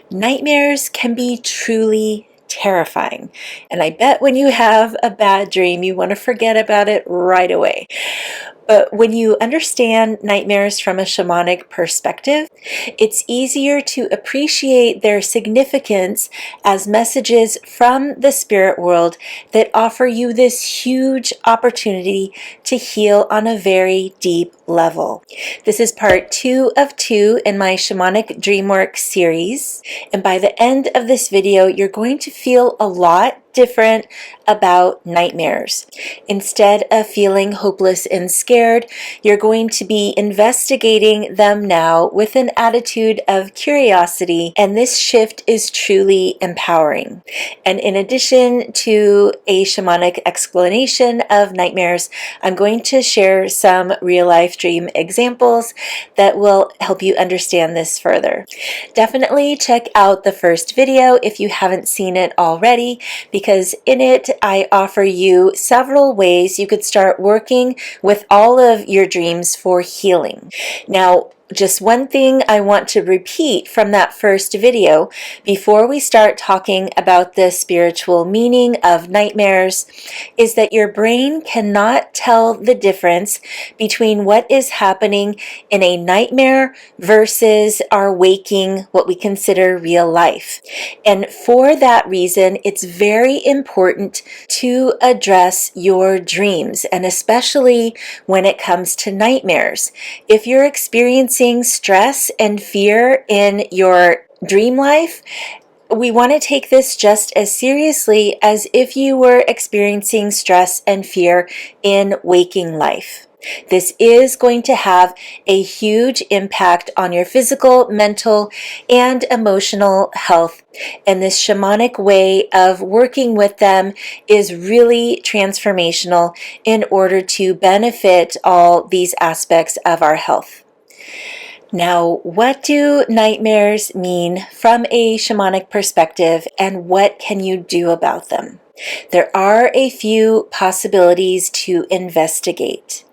Nightmares can be truly terrifying, and I bet when you have a bad dream, you want to forget about it right away. But when you understand nightmares from a shamanic perspective, it's easier to appreciate their significance as messages from the spirit world that offer you this huge opportunity to heal on a very deep level. This is part 2 of 2 in my Shamanic Dreamwork series, and by the end of this video, you're going to feel a lot different about nightmares. Instead of feeling hopeless and scared, you're going to be investigating them now with an attitude of curiosity, and this shift is truly empowering. And in addition to a shamanic explanation of nightmares, I'm going to share some real-life dream examples that will help you understand this further. Definitely check out the first video if you haven't seen it already, because in it I offer you several ways you could start working with all of your dreams for healing. Now, just one thing I want to repeat from that first video before we start talking about the spiritual meaning of nightmares is that your brain cannot tell the difference between what is happening in a nightmare versus our waking, what we consider real life. And for that reason, it's very important to address your dreams, and especially when it comes to nightmares. If you're experiencing stress and fear in your dream life, we want to take this just as seriously as if you were experiencing stress and fear in waking life. This is going to have a huge impact on your physical, mental, and emotional health. And this shamanic way of working with them is really transformational in order to benefit all these aspects of our health. Now, what do nightmares mean from a shamanic perspective, and what can you do about them? There are a few possibilities to investigate.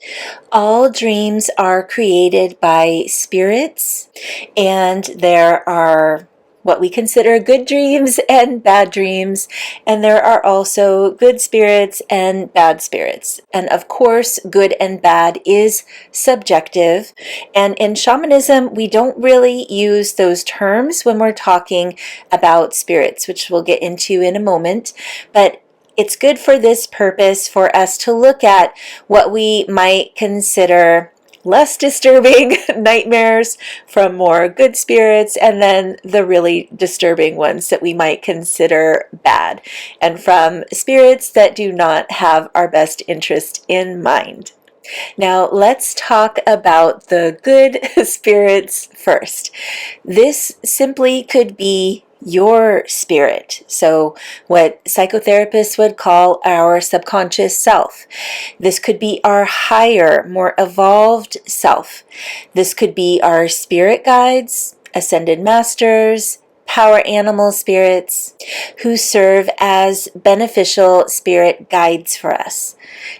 All dreams are created by spirits, and there are what we consider good dreams and bad dreams, and there are also good spirits and bad spirits. And of course, good and bad is subjective, and in shamanism we don't really use those terms when we're talking about spirits, which we'll get into in a moment, but it's good for this purpose for us to look at what we might consider less disturbing nightmares from more good spirits, and then the really disturbing ones that we might consider bad, and from spirits that do not have our best interest in mind. Now, let's talk about the good spirits first. This simply could be your spirit, so what psychotherapists would call our subconscious self. This could be our higher, more evolved self. This could be our spirit guides, ascended masters, power animal spirits who serve as beneficial spirit guides for us.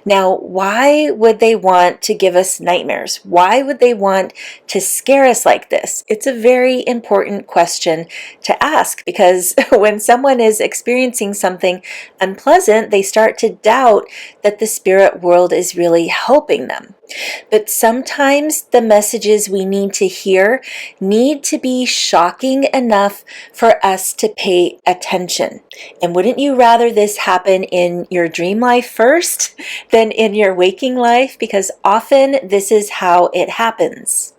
Now, why would they want to give us nightmares? Why would they want to scare us like this? It's a very important question to ask, because when someone is experiencing something unpleasant, they start to doubt that the spirit world is really helping them. But sometimes the messages we need to hear need to be shocking enough for us to pay attention. And wouldn't you rather this happen in your dream life first than in your waking life? Because often this is how it happens.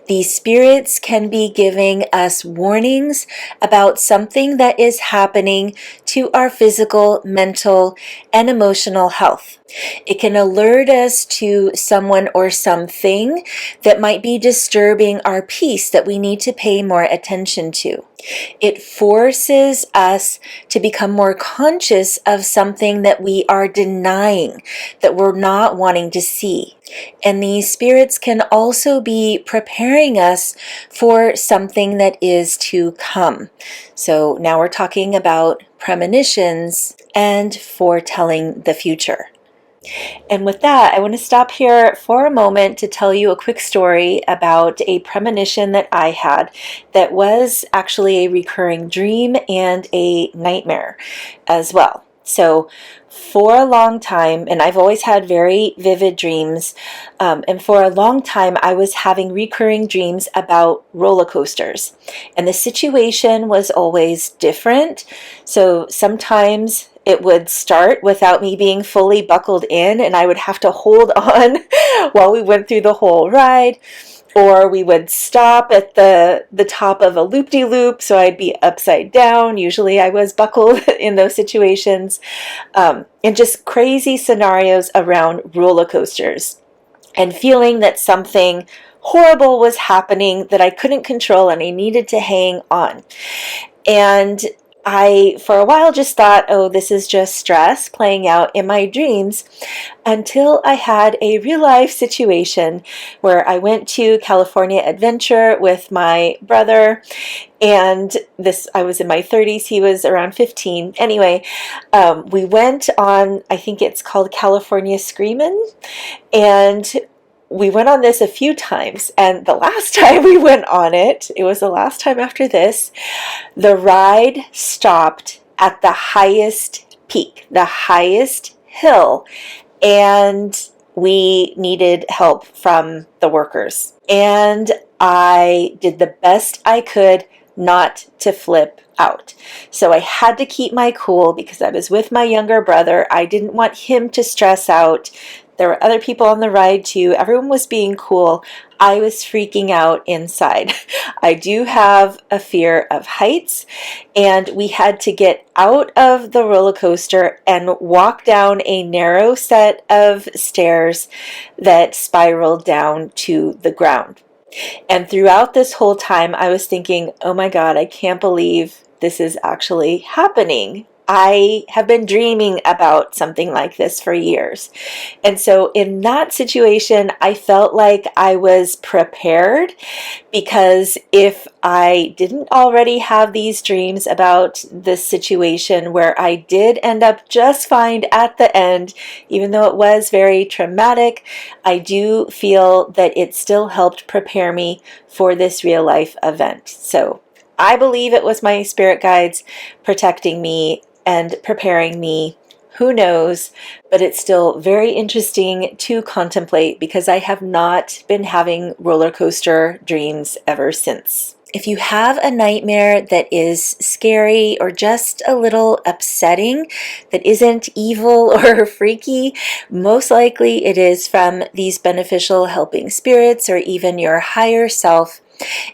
These spirits can be giving us warnings about something that is happening to our physical, mental, and emotional health. It can alert us to someone or something that might be disturbing our peace that we need to pay more attention to. It forces us to become more conscious of something that we are denying, that we're not wanting to see. And these spirits can also be preparing us for something that is to come. So now we're talking about premonitions and foretelling the future. And with that, I want to stop here for a moment to tell you a quick story about a premonition that I had that was actually a recurring dream and a nightmare as well. So for a long time, and I've always had very vivid dreams, and for a long time I was having recurring dreams about roller coasters. And the situation was always different. So sometimes it would start without me being fully buckled in, and I would have to hold on while we went through the whole ride. Or we would stop at the top of a loop-de-loop, so I'd be upside down. Usually I was buckled in those situations. And just crazy scenarios around roller coasters. And feeling that something horrible was happening that I couldn't control and I needed to hang on. And I, for a while, just thought, oh, this is just stress playing out in my dreams, until I had a real life situation where I went to California Adventure with my brother. And I was in my 30s, he was around 15. Anyway, we went on, I think it's called California Screamin', and we went on this a few times, and the last time we went on it, it was the last time after this, the ride stopped at the highest peak, the highest hill, and we needed help from the workers. And I did the best I could not to flip out. So I had to keep my cool because I was with my younger brother. I didn't want him to stress out. There were other people on the ride too. Everyone was being cool. I was freaking out inside. I do have a fear of heights, and we had to get out of the roller coaster and walk down a narrow set of stairs that spiraled down to the ground. And throughout this whole time, I was thinking, oh my God, I can't believe this is actually happening. I have been dreaming about something like this for years. And so in that situation, I felt like I was prepared, because if I didn't already have these dreams about this situation where I did end up just fine at the end, even though it was very traumatic, I do feel that it still helped prepare me for this real life event. So I believe it was my spirit guides protecting me and preparing me. Who knows? But it's still very interesting to contemplate, because I have not been having roller coaster dreams ever since. If you have a nightmare that is scary or just a little upsetting, that isn't evil or freaky, most likely it is from these beneficial helping spirits or even your higher self.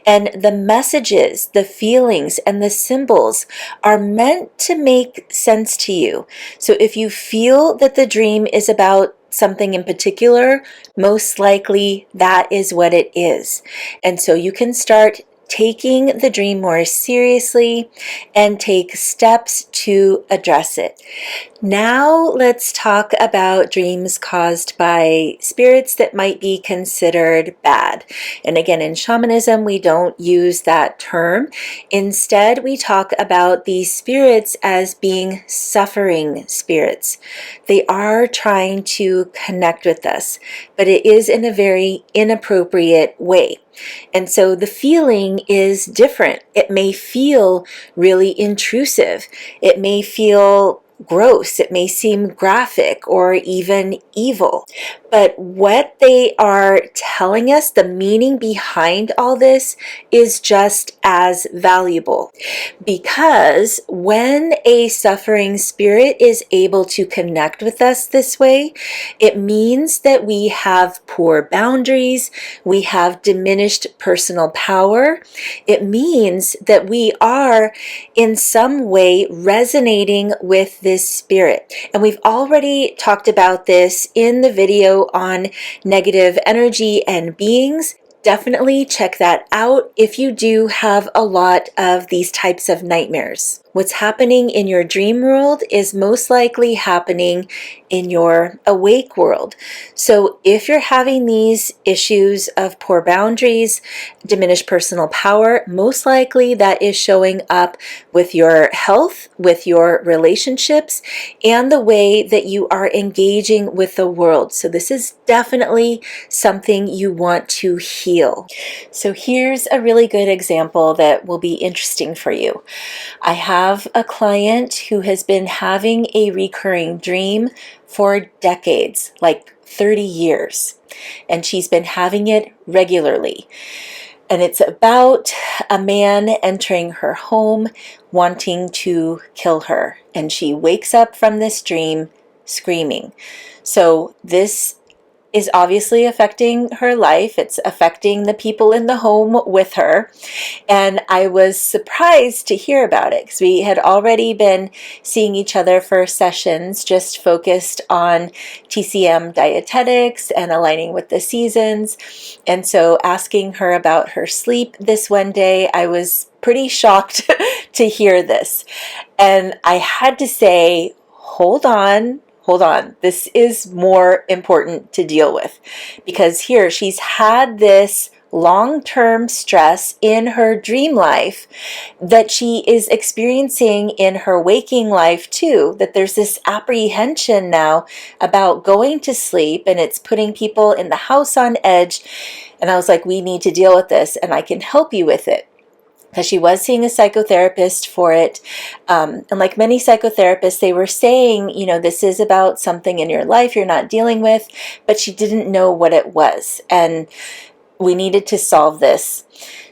And the messages, the feelings, and the symbols are meant to make sense to you. So if you feel that the dream is about something in particular, most likely that is what it is. And so you can start taking the dream more seriously and take steps to address it. Now let's talk about dreams caused by spirits that might be considered bad. And again, in shamanism, we don't use that term. Instead, we talk about these spirits as being suffering spirits. They are trying to connect with us, but it is in a very inappropriate way. And so the feeling is different. It may feel really intrusive. It may feel gross. It may seem graphic or even evil. But what they are telling us, the meaning behind all this, is just as valuable. Because when a suffering spirit is able to connect with us this way, it means that we have poor boundaries, we have diminished personal power. It means that we are in some way resonating with this spirit. And we've already talked about this in the video on negative energy and beings. Definitely check that out if you do have a lot of these types of nightmares. What's happening in your dream world is most likely happening in your awake world. So if you're having these issues of poor boundaries, diminished personal power, most likely that is showing up with your health, with your relationships, and the way that you are engaging with the world. So this is definitely something you want to heal. So here's a really good example that will be interesting for you. I have a client who has been having a recurring dream for decades, like 30 years, and she's been having it regularly. And it's about a man entering her home wanting to kill her, and she wakes up from this dream screaming. So this is obviously affecting her life. It's affecting the people in the home with her. And I was surprised to hear about it because we had already been seeing each other for sessions just focused on TCM dietetics and aligning with the seasons. And so asking her about her sleep this one day, I was pretty shocked to hear this. And I had to say, hold on. This is more important to deal with, because here she's had this long-term stress in her dream life that she is experiencing in her waking life too, that there's this apprehension now about going to sleep, and it's putting people in the house on edge. And I was like, we need to deal with this, and I can help you with it. Because she was seeing a psychotherapist for it. And like many psychotherapists, they were saying, you know, this is about something in your life you're not dealing with, but she didn't know what it was. And we needed to solve this.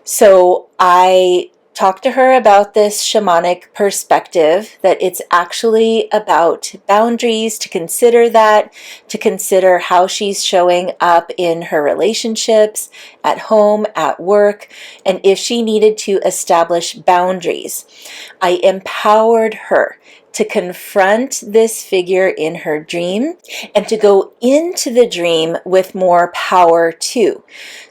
So I talked to her about this shamanic perspective, that it's actually about boundaries, to consider that, to consider how she's showing up in her relationships, at home, at work, and if she needed to establish boundaries. I empowered her to confront this figure in her dream and to go into the dream with more power too.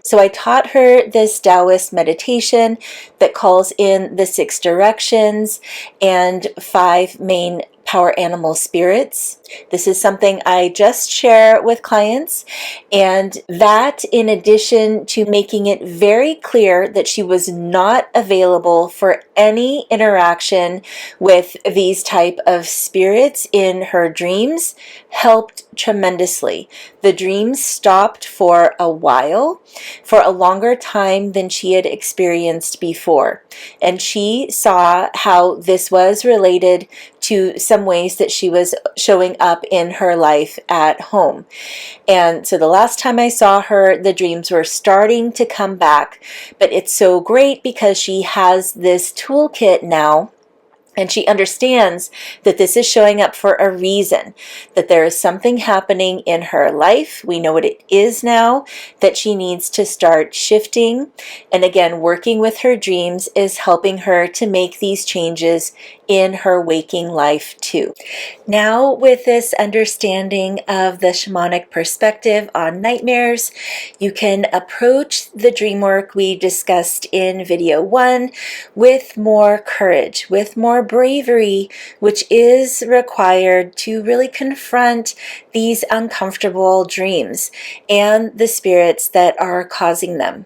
So I taught her this Taoist meditation that calls in the 6 directions and 5 main power animal spirits. This is something I just share with clients, and that, in addition to making it very clear that she was not available for any interaction with these type of spirits in her dreams, helped tremendously. The dreams stopped for a while, for a longer time than she had experienced before, and she saw how this was related to some ways that she was showing up in her life at home. And so the last time I saw her, the dreams were starting to come back, but it's so great because she has this toolkit now. And she understands that this is showing up for a reason, that there is something happening in her life. We know what it is now, that she needs to start shifting. And again, working with her dreams is helping her to make these changes in her waking life too. Now, with this understanding of the shamanic perspective on nightmares, you can approach the dream work we discussed in video 1 with more courage, with more bravery, which is required to really confront these uncomfortable dreams and the spirits that are causing them.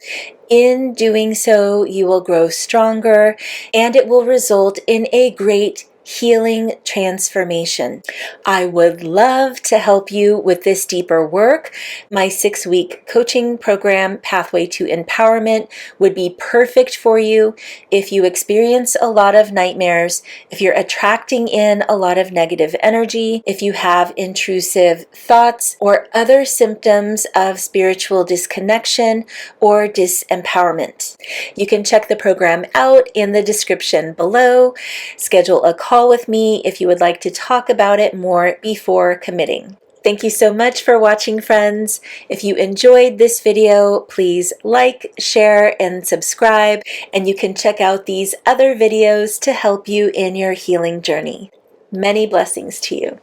In doing so, you will grow stronger, and it will result in a great healing transformation. I would love to help you with this deeper work. My 6-week coaching program, Pathway to Empowerment, would be perfect for you if you experience a lot of nightmares, if you're attracting in a lot of negative energy, if you have intrusive thoughts or other symptoms of spiritual disconnection or disempowerment. You can check the program out in the description below. Schedule a call with me if you would like to talk about it more before committing. Thank you so much for watching, friends. If you enjoyed this video, please like, share, and subscribe, and you can check out these other videos to help you in your healing journey. Many blessings to you.